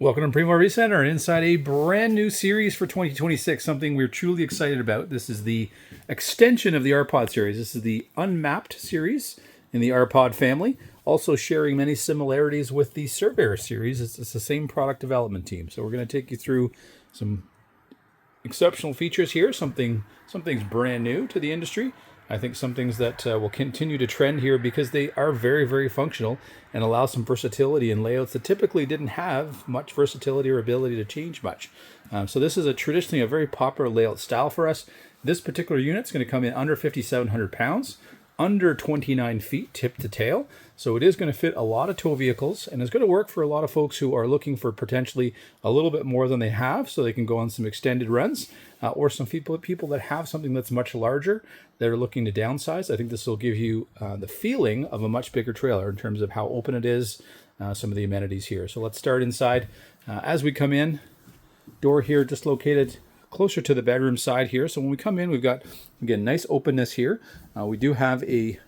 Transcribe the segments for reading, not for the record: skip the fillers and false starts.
Welcome to Primo RV Center, inside a brand new series for 2026, something we're truly excited about. This is the extension of the RPod series. This is the Unmapped series in the RPod family, also sharing many similarities with the Surveyor series. It's the same product development team. So we're going to take you through some exceptional features here, something's brand new to the industry. I think some things that will continue to trend here because they are very, very functional and allow some versatility in layouts that typically didn't have much versatility or ability to change much. So this is traditionally a very popular layout style for us. This particular unit is going to come in under 5,700 pounds, under 29 feet tip to tail. So it is going to fit a lot of tow vehicles, and it's going to work for a lot of folks who are looking for potentially a little bit more than they have so they can go on some extended runs, or some people that have something that's much larger that are looking to downsize. I think this will give you the feeling of a much bigger trailer in terms of how open it is, some of the amenities here. So let's start inside. As we come in, door here just located closer to the bedroom side here. So when we come in, we've got, again, nice openness here. We do have a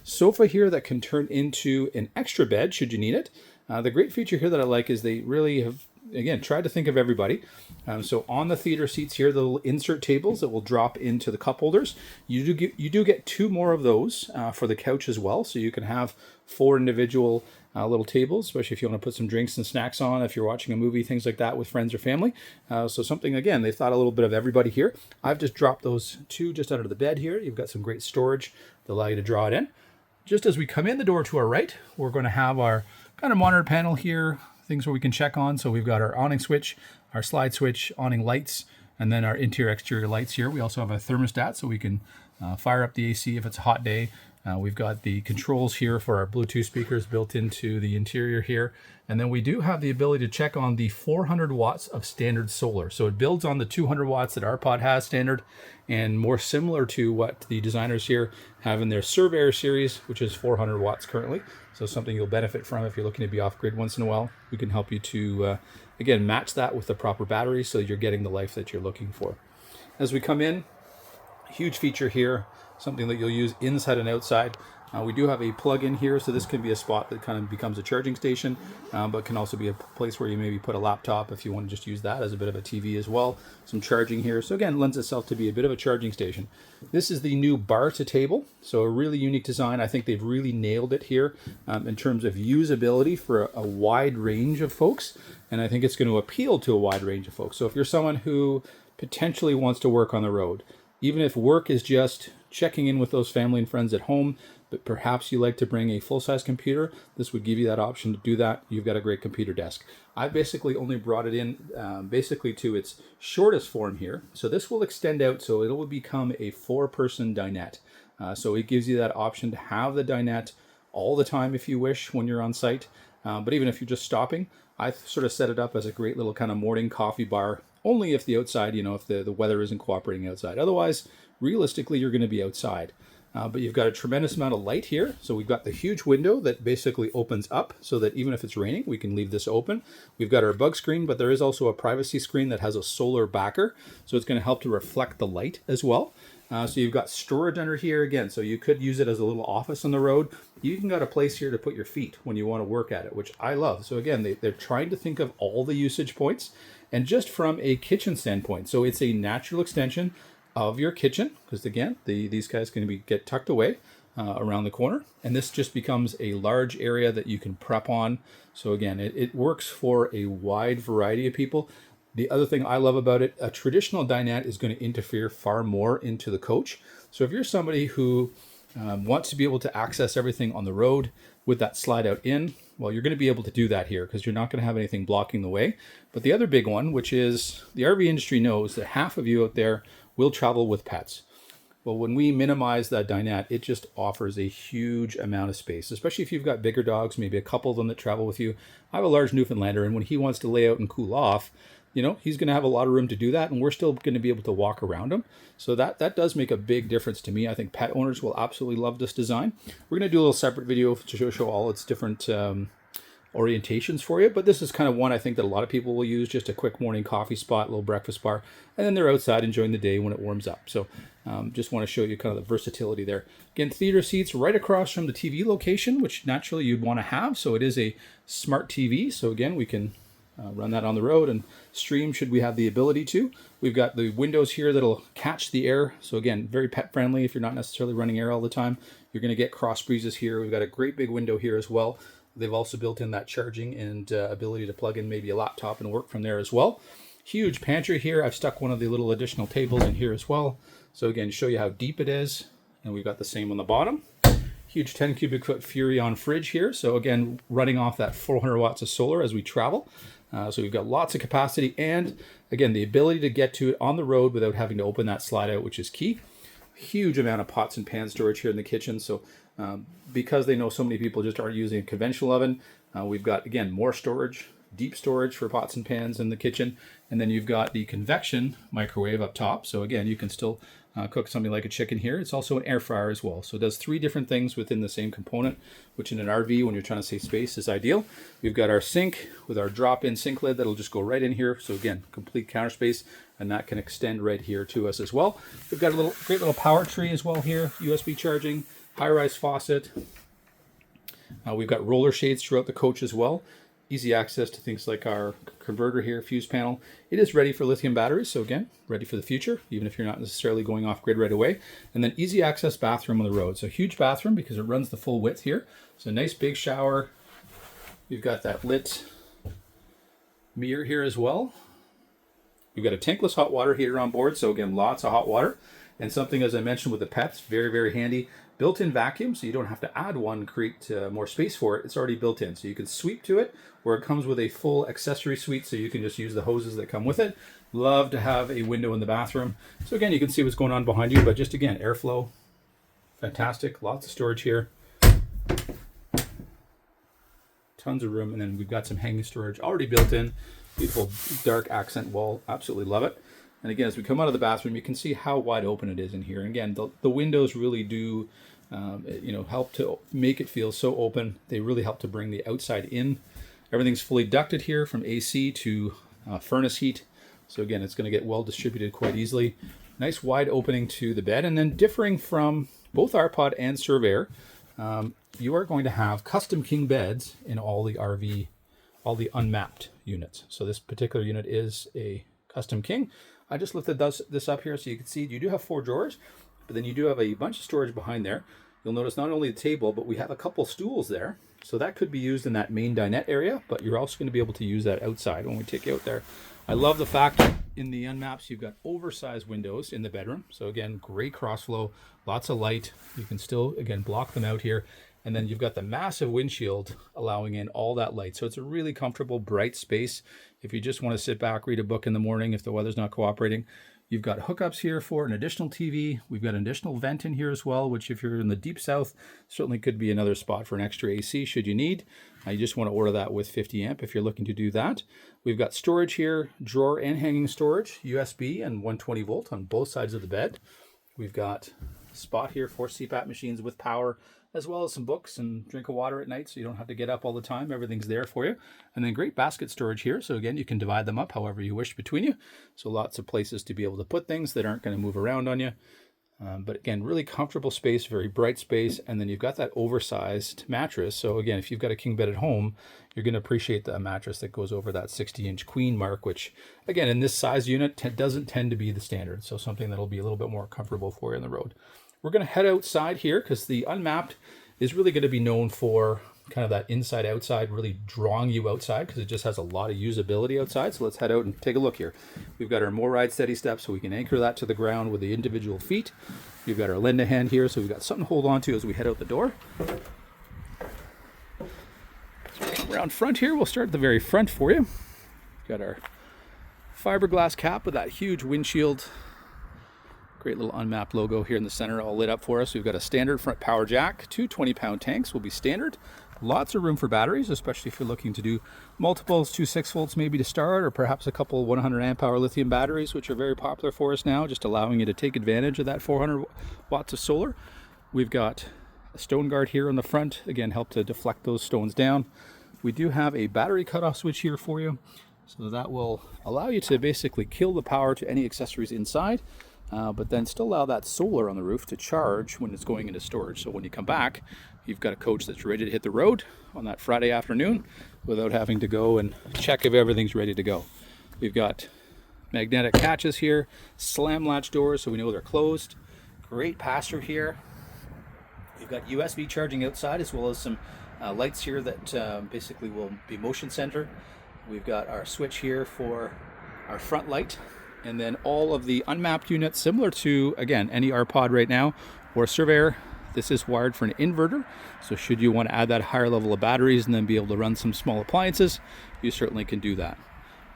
sofa here that can turn into an extra bed should you need it. The great feature here that I like is they really have, again, tried to think of everybody. So on the theater seats here, the little insert tables that will drop into the cup holders. You do get two more of those for the couch as well. So you can have four individual little tables, especially if you want to put some drinks and snacks on, if you're watching a movie, things like that with friends or family. So something, again, they thought a little bit of everybody here. I've just dropped those two just under the bed here. You've got some great storage that allow you to draw it in. Just as we come in the door to our right, we're going to have our kind of monitor panel here, things where we can check on. So we've got our awning switch, our slide switch, awning lights, and then our interior exterior lights here. We also have a thermostat so we can fire up the AC if it's a hot day. We've got the controls here for our Bluetooth speakers built into the interior here. And then we do have the ability to check on the 400 watts of standard solar. So it builds on the 200 watts that RPod has standard, and more similar to what the designers here have in their Surveyor series, which is 400 watts currently. So something you'll benefit from if you're looking to be off grid once in a while. We can help you to, again, match that with the proper battery so you're getting the life that you're looking for. As we come in, huge feature here, something that you'll use inside and outside. We do have a plug-in here, so this can be a spot that kind of becomes a charging station, but can also be a place where you maybe put a laptop if you want to just use that as a bit of a TV as well. Some charging here, so again, lends itself to be a bit of a charging station. This is the new bar to table, so a really unique design. I think they've really nailed it here in terms of usability for a wide range of folks, and I think it's going to appeal to a wide range of folks. So if you're someone who potentially wants to work on the road, even if work is just checking in with those family and friends at home, but perhaps you like to bring a full-size computer, this would give you that option to do that. You've got a great computer desk. I basically only brought it in basically to its shortest form here. So this will extend out, so it will become a 4-person dinette. So it gives you that option to have the dinette all the time if you wish when you're on site. But even if you're just stopping, I've sort of set it up as a great little kind of morning coffee bar, only if the outside, if the weather isn't cooperating outside. Otherwise, realistically, you're going to be outside. But you've got a tremendous amount of light here. So we've got the huge window that basically opens up so that even if it's raining, we can leave this open. We've got our bug screen, but there is also a privacy screen that has a solar backer. So it's going to help to reflect the light as well. So you've got storage under here again. So you could use it as a little office on the road. You even got a place here to put your feet when you want to work at it, which I love. So again, they're trying to think of all the usage points and just from a kitchen standpoint. So it's a natural extension of your kitchen, because again, these guys can get tucked away around the corner, and this just becomes a large area that you can prep on. So again, it works for a wide variety of people. The other thing I love about it, a traditional dinette is going to interfere far more into the coach. So if you're somebody who wants to be able to access everything on the road with that slide out in, well, you're going to be able to do that here because you're not going to have anything blocking the way. But the other big one, which is the RV industry knows that half of you out there will travel with pets. Well, when we minimize that dinette, it just offers a huge amount of space, especially if you've got bigger dogs, maybe a couple of them that travel with you. I have a large Newfoundlander, and when he wants to lay out and cool off, he's going to have a lot of room to do that, and we're still going to be able to walk around him. So that does make a big difference to me. I think pet owners will absolutely love this design. We're going to do a little separate video to show all its different orientations for you, but this is kind of one I think that a lot of people will use, just a quick morning coffee spot, little breakfast bar, and then they're outside enjoying the day when it warms up. So just want to show you kind of the versatility there. Again, theater seats right across from the TV location, which naturally you'd want to have. So it is a smart TV. So again, we can run that on the road and stream should we have the ability to. We've got the windows here that'll catch the air. So again, very pet friendly. If you're not necessarily running air all the time, you're going to get cross breezes here. We've got a great big window here as well. They've also built in that charging and ability to plug in maybe a laptop and work from there as well. Huge pantry here. I've stuck one of the little additional tables in here as well. So again, to show you how deep it is. And we've got the same on the bottom. Huge 10 cubic foot Furrion fridge here. So again, running off that 400 watts of solar as we travel. So we've got lots of capacity and again, the ability to get to it on the road without having to open that slide out, which is key. Huge amount of pots and pan storage here in the kitchen. So because they know so many people just aren't using a conventional oven, we've got, again, more storage, deep storage for pots and pans in the kitchen. And then you've got the convection microwave up top. So again, you can still cook something like a chicken here. It's also an air fryer as well. So it does 3 different things within the same component, which in an RV, when you're trying to save space, is ideal. We've got our sink with our drop-in sink lid that'll just go right in here. So again, complete counter space, and that can extend right here to us as well. We've got a great little power tree as well here, USB charging, high-rise faucet. We've got roller shades throughout the coach as well. Easy access to things like our converter here, fuse panel. It is ready for lithium batteries, so again, ready for the future, even if you're not necessarily going off grid right away. And then easy access bathroom on the road. So huge bathroom because it runs the full width here. So nice big shower. We've got that lit mirror here as well. We've got a tankless hot water heater on board, so again, lots of hot water. And something, as I mentioned with the pets, very, very handy. Built-in vacuum, so you don't have to add one, create more space for it. It's already built in, so you can sweep to it, or it comes with a full accessory suite, so you can just use the hoses that come with it. Love to have a window in the bathroom. So again, you can see what's going on behind you, but just again, airflow, fantastic. Lots of storage here. Tons of room, and then we've got some hanging storage already built in. Beautiful dark accent wall, absolutely love it. And again, as we come out of the bathroom, you can see how wide open it is in here. And again, the windows really do, help to make it feel so open. They really help to bring the outside in. Everything's fully ducted here from AC to furnace heat. So again, it's going to get well distributed quite easily. Nice wide opening to the bed. And then differing from both RPod and Surveyor, you are going to have custom king beds in all the RV, all the unmapped units. So this particular unit is a custom king. I just lifted this up here so you can see you do have 4 drawers, but then you do have a bunch of storage behind there. You'll notice not only the table, but we have a couple stools there. So that could be used in that main dinette area, but you're also going to be able to use that outside when we take you out there. I love the fact that in the Unmaps, you've got oversized windows in the bedroom. So again, great cross flow, lots of light. You can still, again, block them out here. And then you've got the massive windshield allowing in all that light. So it's a really comfortable, bright space. If you just want to sit back, read a book in the morning, if the weather's not cooperating. You've got hookups here for an additional TV. We've got an additional vent in here as well, which if you're in the deep south, certainly could be another spot for an extra AC should you need. You just want to order that with 50 amp if you're looking to do that. We've got storage here, drawer and hanging storage, USB and 120 volt on both sides of the bed. We've got a spot here for CPAP machines with power, as well as some books and drink of water at night so you don't have to get up all the time. Everything's there for you. And then great basket storage here. So again, you can divide them up however you wish between you. So lots of places to be able to put things that aren't going to move around on you. But again, really comfortable space, very bright space. And then you've got that oversized mattress. So again, if you've got a king bed at home, you're going to appreciate the mattress that goes over that 60-inch queen mark, which again, in this size unit doesn't tend to be the standard. So something that'll be a little bit more comfortable for you on the road. We're going to head outside here because the Unmapped is really going to be known for kind of that inside-outside, really drawing you outside because it just has a lot of usability outside. So let's head out and take a look here. We've got our More Ride Steady step, so we can anchor that to the ground with the individual feet. We've got our Linda hand here, so we've got something to hold on to as we head out the door. So around front here, we'll start at the very front for you. We've got our fiberglass cap with that huge windshield. Great little Unmapped logo here in the center, all lit up for us. We've got a standard front power jack. 2 20-pound tanks will be standard. Lots of room for batteries, especially if you're looking to do multiples, 2 6-volts maybe to start, or perhaps a couple 100 amp hour lithium batteries, which are very popular for us now, just allowing you to take advantage of that 400 watts of solar. We've got a stone guard here on the front, again, help to deflect those stones down. We do have a battery cutoff switch here for you, so that will allow you to basically kill the power to any accessories inside. But then still allow that solar on the roof to charge when it's going into storage. So when you come back, you've got a coach that's ready to hit the road on that Friday afternoon without having to go and check if everything's ready to go. We've got magnetic catches here, slam latch doors so we know they're closed. Great pass-through here. You've got USB charging outside, as well as some lights here that basically will be motion sensor. We've got our switch here for our front light, and then all of the unmapped units, similar to, again, any RPod right now or Surveyor. This is wired for an inverter, so should you want to add that higher level of batteries and then be able to run some small appliances, you certainly can do that.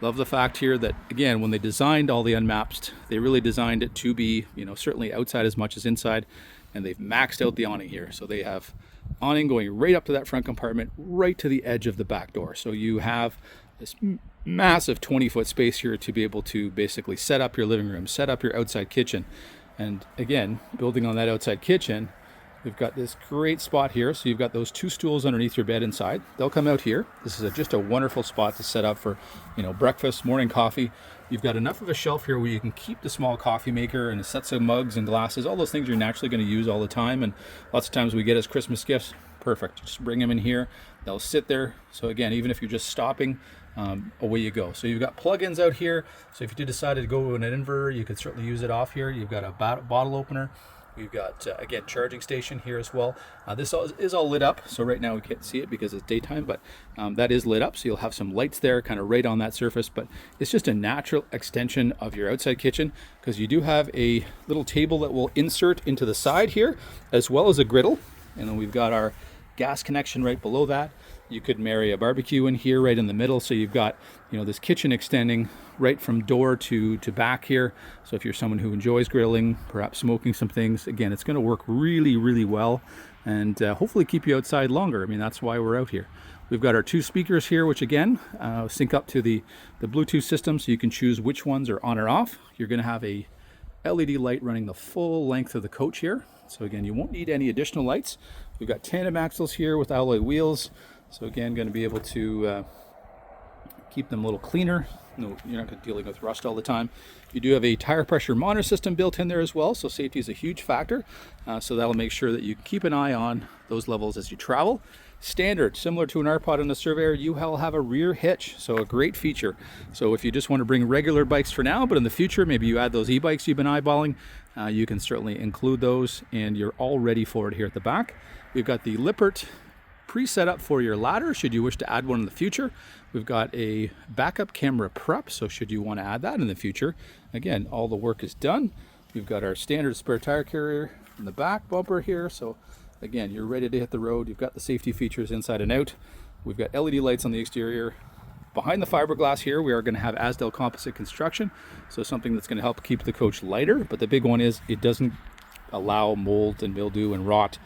Love the fact here that, again, when they designed all the unmapped, they really designed it to be, certainly outside as much as inside, and they've maxed out the awning here. So they have awning going right up to that front compartment, right to the edge of the back door. So you have this massive 20-foot space here to be able to basically set up your living room, set up your outside kitchen. And again, building on that outside kitchen, we've got this great spot here. So you've got those 2 stools underneath your bed inside. They'll come out here. This is just a wonderful spot to set up for, breakfast, morning coffee. You've got enough of a shelf here where you can keep the small coffee maker and sets of mugs and glasses, all those things you're naturally going to use all the time. And lots of times we get as Christmas gifts. Perfect. Just bring them in here. They'll sit there. So again, even if you're just stopping, away you go. So you've got plugins out here. So if you did decide to go with an inverter, you could certainly use it off here. You've got a bottle opener. We've got, again, charging station here as well. This is all lit up. So right now we can't see it because it's daytime, but that is lit up. So you'll have some lights there kind of right on that surface, but it's just a natural extension of your outside kitchen, because you do have a little table that will insert into the side here, as well as a griddle. And then we've got our gas connection right below that. You could marry a barbecue in here right in the middle. So you've got, this kitchen extending right from door to back here. So if you're someone who enjoys grilling, perhaps smoking some things, again, it's going to work really, really well, and hopefully keep you outside longer. I mean, that's why we're out here. We've got our 2 speakers here, which again, sync up to the Bluetooth system. So you can choose which ones are on or off. You're going to have a LED light running the full length of the coach here. So again, you won't need any additional lights. We've got tandem axles here with alloy wheels. So again, going to be able to keep them a little cleaner. No, you're not going to be dealing with rust all the time. You do have a tire pressure monitor system built in there as well, so safety is a huge factor. So that'll make sure that you keep an eye on those levels as you travel. Standard, similar to an RPod and a Surveyor, you will have a rear hitch, so a great feature. So if you just want to bring regular bikes for now, but in the future, maybe you add those e-bikes you've been eyeballing, you can certainly include those, and you're all ready for it here at the back. We've got the Lippert pre-set up for your ladder should you wish to add one in the future. We've got a backup camera prep, so should you want to add that in the future, again, all the work is done. We've got our standard spare tire carrier in the back bumper here, so again, you're ready to hit the road. You've got the safety features inside and out. We've got LED lights on the exterior. Behind the fiberglass here, we are going to have Asdel composite construction, so something that's going to help keep the coach lighter, but the big one is it doesn't allow mold and mildew and rot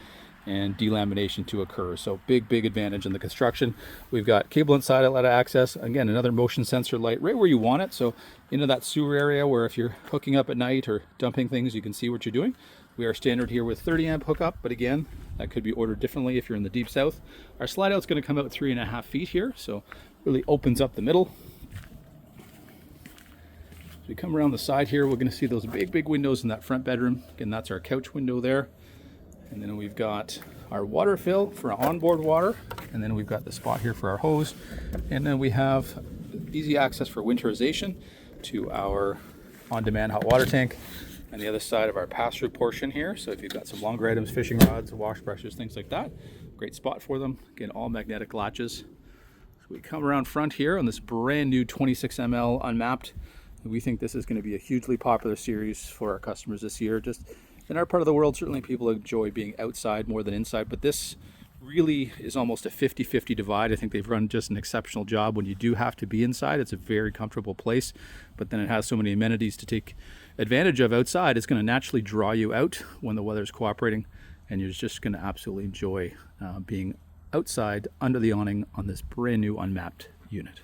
and delamination to occur. So big advantage in the construction. We've got cable and satellite access. Again, another motion sensor light right where you want it. So into that sewer area where if you're hooking up at night or dumping things, you can see what you're doing. We are standard here with 30 amp hookup, but again, that could be ordered differently if you're in the deep south. Our slide out's going to come out 3.5 feet here, so really opens up the middle. As we come around the side here, we're going to see those big windows in that front bedroom. Again, that's our couch window there. And then we've got our water fill for onboard water. And then we've got the spot here for our hose. And then we have easy access for winterization to our on-demand hot water tank. And the other side of our pass-through portion here. So if you've got some longer items, fishing rods, wash brushes, things like that, great spot for them. Again, all magnetic latches. So we come around front here on this brand new 26 ml unmapped. We think this is going to be a hugely popular series for our customers this year. Just in our part of the world, certainly people enjoy being outside more than inside, but this really is almost a 50-50 divide. I think they've run just an exceptional job. When you do have to be inside, it's a very comfortable place, but then it has so many amenities to take advantage of outside. It's going to naturally draw you out when the weather's cooperating, and you're just going to absolutely enjoy being outside under the awning on this brand new unmapped unit.